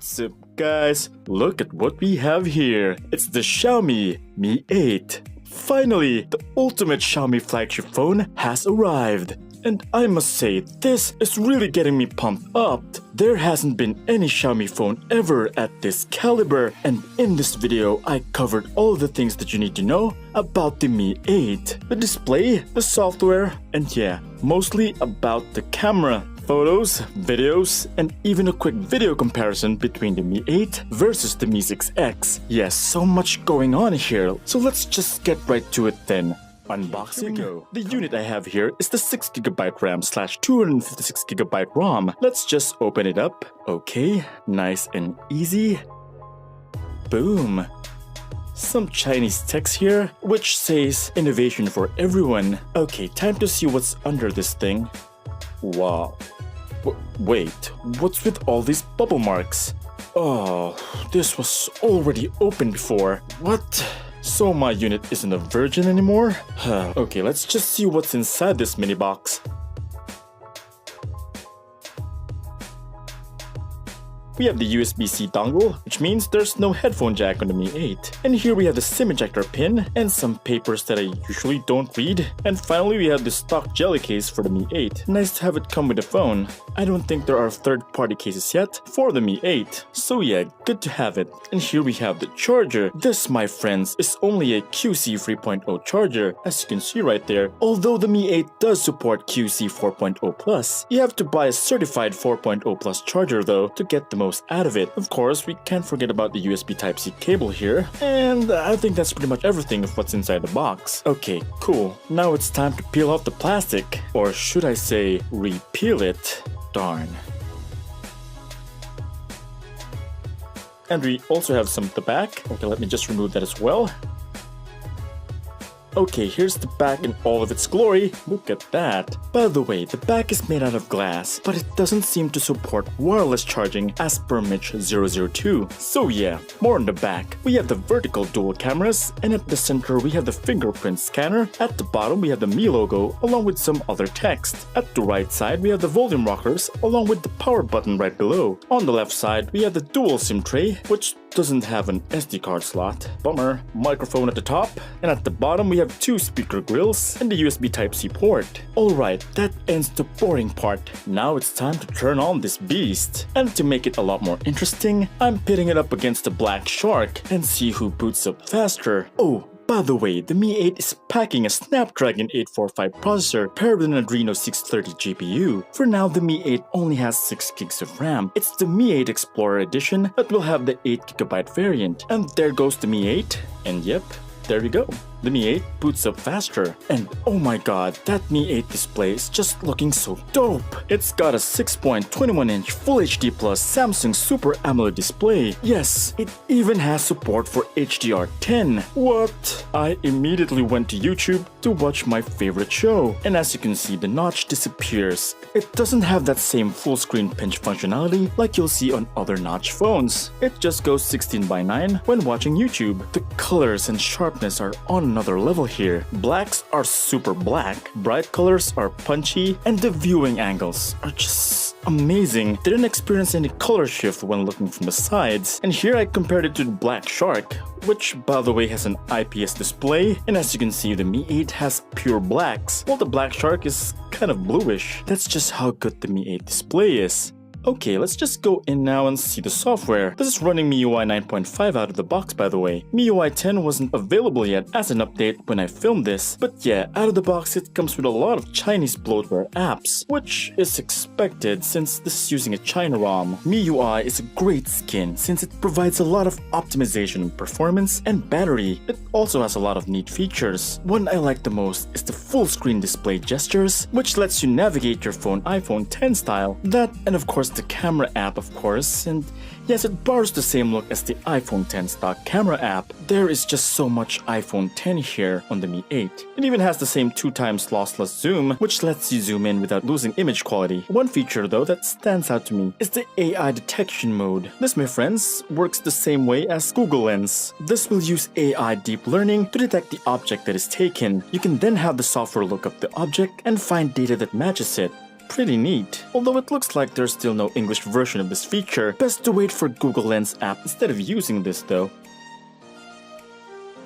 What's up, guys? Look at what we have here. It's the Xiaomi Mi 8. Finally, the ultimate Xiaomi flagship phone has arrived. And I must say, this is really getting me pumped up. There hasn't been any Xiaomi phone ever at this caliber, and in this video I covered all the things that you need to know about the Mi 8. The display, the software, and yeah, mostly about the camera. Photos, videos, and even a quick video comparison between the Mi 8 versus the Mi 6X. Yes, so much going on here, so let's just get right to it then. Unboxing. The unit I have here is the 6GB RAM / 256GB ROM. Let's just open it up. Okay, nice and easy. Boom. Some Chinese text here, which says innovation for everyone. Okay, time to see what's under this thing. Wow. Wait, what's with all these bubble marks? Oh, this was already open before. What? So my unit isn't a virgin anymore? Okay, let's just see what's inside this mini box. We have the USB-C dongle, which means there's no headphone jack on the Mi 8. And here we have the SIM ejector pin and some papers that I usually don't read. And finally we have the stock jelly case for the Mi 8. Nice to have it come with the phone. I don't think there are third-party cases yet for the Mi 8. So yeah, good to have it. And here we have the charger. This, my friends, is only a QC 3.0 charger, as you can see right there. Although the Mi 8 does support QC 4.0 Plus, you have to buy a certified 4.0 Plus charger though to get the most out of it. Of course, we can't forget about the USB Type-C cable here, and I think that's pretty much everything of what's inside the box. Okay, cool. Now it's time to peel off the plastic, or should I say, re-peel it? Darn. And we also have some at the back. Okay, let me just remove that as well. Okay, here's the back in all of its glory. Look at that. By the way, the back is made out of glass, but it doesn't seem to support wireless charging as per Mitch 002. So yeah, more on the back. We have the vertical dual cameras, and at the center we have the fingerprint scanner. At the bottom we have the Mi logo along with some other text. At the right side we have the volume rockers along with the power button right below. On the left side we have the dual SIM tray, which doesn't have an SD card slot. Bummer. Microphone at the top, and at the bottom we have two speaker grills and the USB Type-C port. Alright, that ends the boring part. Now it's time to turn on this beast. And to make it a lot more interesting, I'm pitting it up against the Black Shark and see who boots up faster. Oh, by the way, the Mi 8 is packing a Snapdragon 845 processor paired with an Adreno 630 GPU. For now, the Mi 8 only has 6GB of RAM. It's the Mi 8 Explorer Edition that will have the 8GB variant. And there goes the Mi 8, and yep, there we go. The Mi 8 boots up faster. And oh my god, that Mi 8 display is just looking so dope. It's got a 6.21-inch Full HD Plus Samsung Super AMOLED display. Yes, it even has support for HDR10. What? I immediately went to YouTube to watch my favorite show. And as you can see, the notch disappears. It doesn't have that same full screen pinch functionality like you'll see on other notch phones. It just goes 16:9 when watching YouTube. The colors and sharpness are on another level here. Blacks are super black, bright colors are punchy, and the viewing angles are just amazing. Didn't experience any color shift when looking from the sides. And here I compared it to the Black Shark, which by the way has an IPS display, and as you can see the Mi 8 has pure blacks, while the Black Shark is kind of bluish. That's just how good the Mi 8 display is. Okay, let's just go in now and see the software. This is running MIUI 9.5 out of the box, by the way. MIUI 10 wasn't available yet as an update when I filmed this, but yeah, out of the box it comes with a lot of Chinese bloatware apps, which is expected since this is using a China ROM. MIUI is a great skin since it provides a lot of optimization in performance and battery. It also has a lot of neat features. One I like the most is the full screen display gestures, which lets you navigate your phone iPhone 10 style. That, and of course the camera app, of course, and yes, it borrows the same look as the iPhone 10 stock camera app. There is just so much iPhone 10 here on the Mi 8. It even has the same 2x lossless zoom, which lets you zoom in without losing image quality. One feature though that stands out to me is the AI detection mode. This, my friends, works the same way as Google Lens. This will use AI deep learning to detect the object that is taken. You can then have the software look up the object and find data that matches it. pretty neat. Although it looks like there's still no English version of this feature, best to wait for Google Lens app instead of using this though.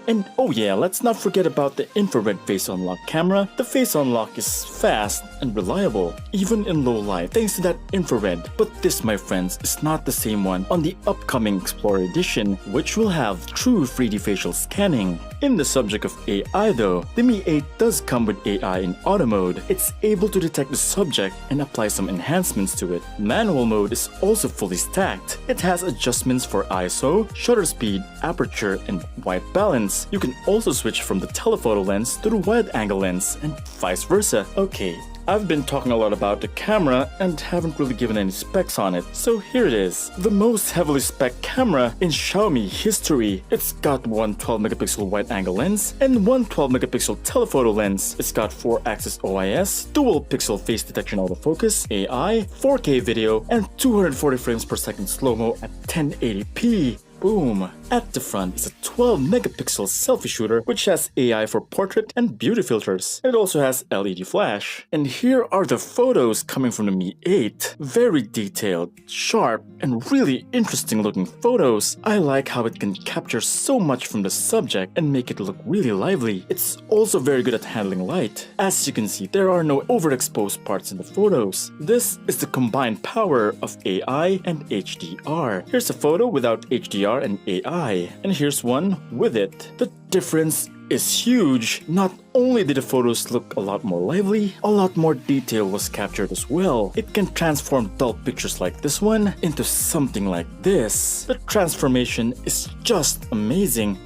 And oh yeah, let's not forget about the infrared face unlock camera. The face unlock is fast and reliable, even in low light, thanks to that infrared. But this, my friends, is not the same one on the upcoming Explorer Edition, which will have true 3D facial scanning. In the subject of AI though, the Mi 8 does come with AI in auto mode. It's able to detect the subject and apply some enhancements to it. Manual mode is also fully stacked. It has adjustments for ISO, shutter speed, aperture, and white balance. You can also switch from the telephoto lens to the wide-angle lens and vice versa. Okay, I've been talking a lot about the camera and haven't really given any specs on it, so here it is. The most heavily spec'd camera in Xiaomi history. It's got one 12-megapixel wide-angle lens and one 12-megapixel telephoto lens. It's got 4-axis OIS, dual-pixel face detection autofocus, AI, 4K video, and 240 frames per second slow-mo at 1080p. Boom! At the front is a 12-megapixel selfie shooter which has AI for portrait and beauty filters. It also has LED flash. And here are the photos coming from the Mi 8. Very detailed, sharp, and really interesting looking photos. I like how it can capture so much from the subject and make it look really lively. It's also very good at handling light. As you can see, there are no overexposed parts in the photos. This is the combined power of AI and HDR. Here's a photo without HDR and AI. And here's one with it. The difference is huge. Not only did the photos look a lot more lively, a lot more detail was captured as well. It can transform dull pictures like this one into something like this. The transformation is just amazing.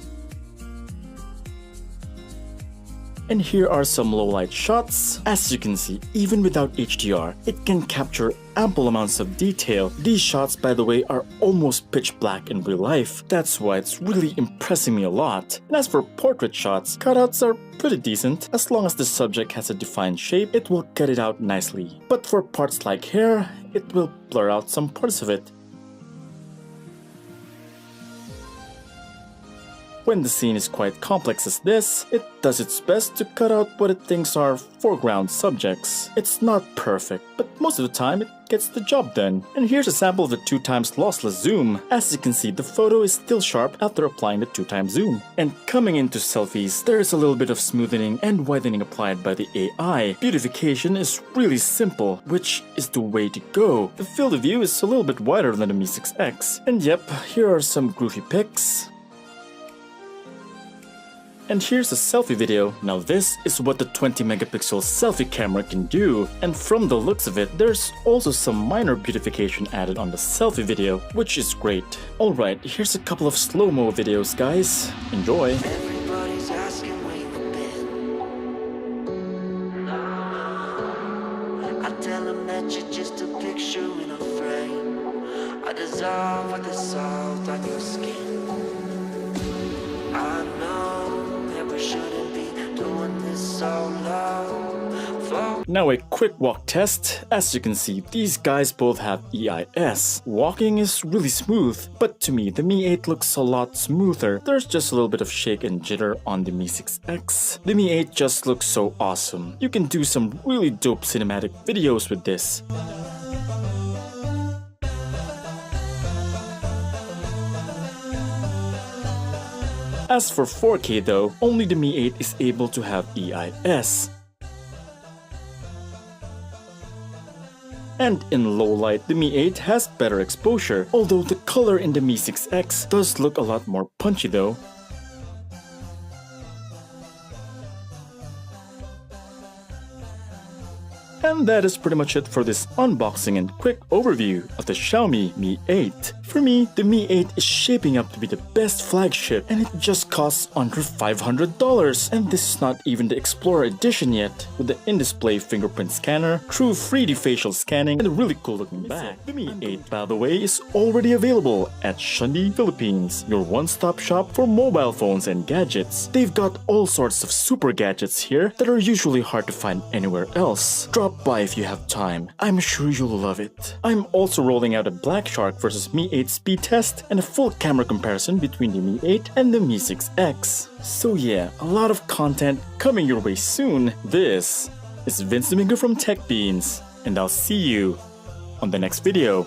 And here are some low-light shots. As you can see, even without HDR, it can capture ample amounts of detail. These shots, by the way, are almost pitch black in real life. That's why it's really impressing me a lot. And as for portrait shots, cutouts are pretty decent. As long as the subject has a defined shape, it will cut it out nicely. But for parts like hair, it will blur out some parts of it. When the scene is quite complex as this, it does its best to cut out what it thinks are foreground subjects. It's not perfect, but most of the time it gets the job done. And here's a sample of the 2x lossless zoom. As you can see, the photo is still sharp after applying the 2x zoom. And coming into selfies, there is a little bit of smoothing and widening applied by the AI. Beautification is really simple, which is the way to go. The field of view is a little bit wider than the Mi 6X. And yep, here are some groovy pics. And here's a selfie video. Now this is what the 20-megapixel selfie camera can do. And from the looks of it, there's also some minor beautification added on the selfie video, which is great. Alright, here's a couple of slow-mo videos, guys. Enjoy! Everybody's asking where you've been. I tell them that you're just a picture in a frame. I dissolve with the salt on your skin. I know shouldn't be doing this so low. Now a quick walk test. As you can see, these guys both have EIS. Walking is really smooth, but to me the Mi 8 looks a lot smoother. There's just a little bit of shake and jitter on the Mi 6X. The Mi 8 just looks so awesome. You can do some really dope cinematic videos with this. As for 4K though, only the Mi 8 is able to have EIS. And in low light, the Mi 8 has better exposure, although the color in the Mi 6X does look a lot more punchy though. And that is pretty much it for this unboxing and quick overview of the Xiaomi Mi 8. For me, the Mi 8 is shaping up to be the best flagship, and it just costs under $500. And this is not even the Explorer Edition yet, with the in-display fingerprint scanner, true 3D facial scanning, and a really cool looking back. The Mi 8, by the way, is already available at Shundi, Philippines, your one-stop shop for mobile phones and gadgets. They've got all sorts of super gadgets here that are usually hard to find anywhere else. Drop by if you have time. I'm sure you'll love it. I'm also rolling out a Black Shark vs Mi 8 speed test and a full camera comparison between the Mi 8 and the Mi 6X. So yeah, a lot of content coming your way soon. This is Vince Domingo from TechBeans. and I'll see you on the next video.